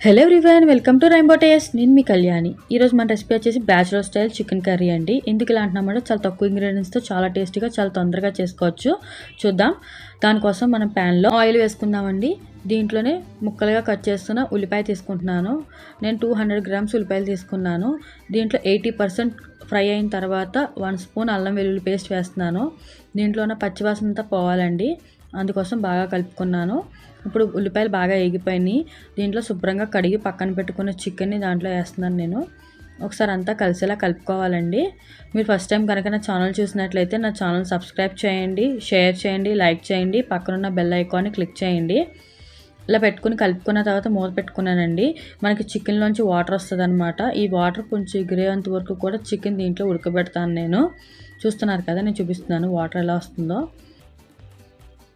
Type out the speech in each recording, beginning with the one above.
Hello everyone, welcome to rainbow taste. నేను మీ కళ్యాణి. ఈరోజు మన రెసిపీ వచ్చేసి బ్యాచులర్ స్టైల్ చికెన్ కర్రీ అండి. ఎందుకు ఇలా అంటున్నామంటే చాలా తక్కువ ఇంగ్రీడియంట్స్తో చాలా టేస్టీగా చాలా తొందరగా చేసుకోవచ్చు. చూద్దాం. దానికోసం మనం ప్యాన్లో ఆయిల్ వేసుకుందామండి. దీంట్లోనే ముక్కలుగా కట్ చేస్తున్న ఉల్లిపాయ తీసుకుంటున్నాను. నేను 200 గ్రామ్స్ ఉల్లిపాయలు తీసుకున్నాను. దీంట్లో 80% ఫ్రై అయిన తర్వాత 1 స్పూన్ అల్లం వెల్లుల్లి పేస్ట్ వేస్తున్నాను. దీంట్లో ఉన్న పచ్చివాసన అంతా పోవాలండి, అందుకోసం బాగా కలుపుకున్నాను. ఇప్పుడు ఉల్లిపాయలు బాగా వేగిపోయినాయి. దీంట్లో శుభ్రంగా కడిగి పక్కన పెట్టుకున్న చికెన్ని దాంట్లో వేస్తున్నాను నేను. ఒకసారి అంతా కలిసేలా కలుపుకోవాలండి. మీరు ఫస్ట్ టైం కనుక నా ఛానల్ చూసినట్లయితే నా ఛానల్ సబ్స్క్రైబ్ చేయండి, షేర్ చేయండి, లైక్ చేయండి, పక్కనున్న బెల్ ఐకాన్ని క్లిక్ చేయండి. ఇలా పెట్టుకుని కలుపుకున్న తర్వాత మూత పెట్టుకున్నానండి. మనకి చికెన్లోంచి వాటర్ వస్తుంది అనమాట. ఈ వాటర్ కొంచెం ఎగిరేంత వరకు కూడా చికెన్ దీంట్లో ఉడకబెడతాను నేను. చూస్తున్నారు కదా, నేను చూపిస్తున్నాను వాటర్ ఎలా వస్తుందో.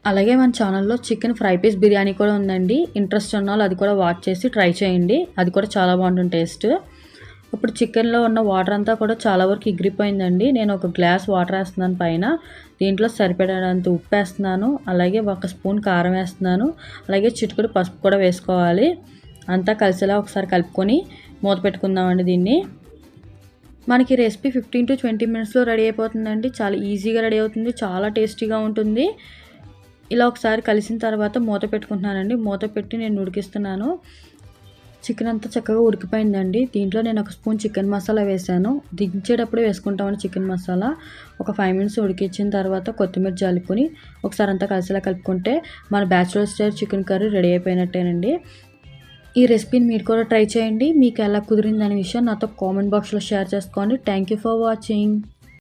అలాగే మన ఛానల్లో చికెన్ ఫ్రై పీస్ బిర్యానీ కూడా ఉందండి. ఇంట్రెస్ట్ ఉన్న వాళ్ళు అది కూడా వాచ్ చేసి ట్రై చేయండి. అది కూడా చాలా బాగుంటుంది టేస్ట్. ఇప్పుడు చికెన్లో ఉన్న వాటర్ అంతా కూడా చాలా వరకు ఎగిరిపోయిందండి. నేను ఒక గ్లాస్ వాటర్ వేస్తున్నాను పైన. దీంట్లో సరిపడేంత ఉప్పు వేస్తున్నాను, అలాగే 1 స్పూన్ కారం వేస్తున్నాను, అలాగే చిటికెడు పసుపు కూడా వేసుకోవాలి. అంతా కలిసేలా ఒకసారి కలుపుకొని మూత పెట్టుకుందామండి దీన్ని. మనకి రెసిపీ 15 to 20 మినిట్స్లో రెడీ అయిపోతుందండి. చాలా ఈజీగా రెడీ అవుతుంది, చాలా టేస్టీగా ఉంటుంది. ఇలా ఒకసారి కలిసిన తర్వాత మూత పెట్టుకుంటున్నానండి. మూత పెట్టి నేను ఉడికిస్తున్నాను. చికెన్ అంతా చక్కగా ఉడికిపోయిందండి. దీంట్లో నేను 1 స్పూన్ చికెన్ మసాలా వేసాను. దించేటప్పుడు వేసుకుంటామని చికెన్ మసాలా. ఒక 5 మినిట్స్ ఉడికించిన తర్వాత కొత్తిమీర జల్లుకొని ఒకసారి అంతా కలిసేలా కలుపుకుంటే మన bachelor style chicken curry ready అయిపోయినట్టేనండి. ఈ రెసిపీని మీరు కూడా ట్రై చేయండి. మీకు ఎలా కుదిరిందనే విషయం నాతో కామెంట్ బాక్స్లో షేర్ చేసుకోండి. Thank you for watching.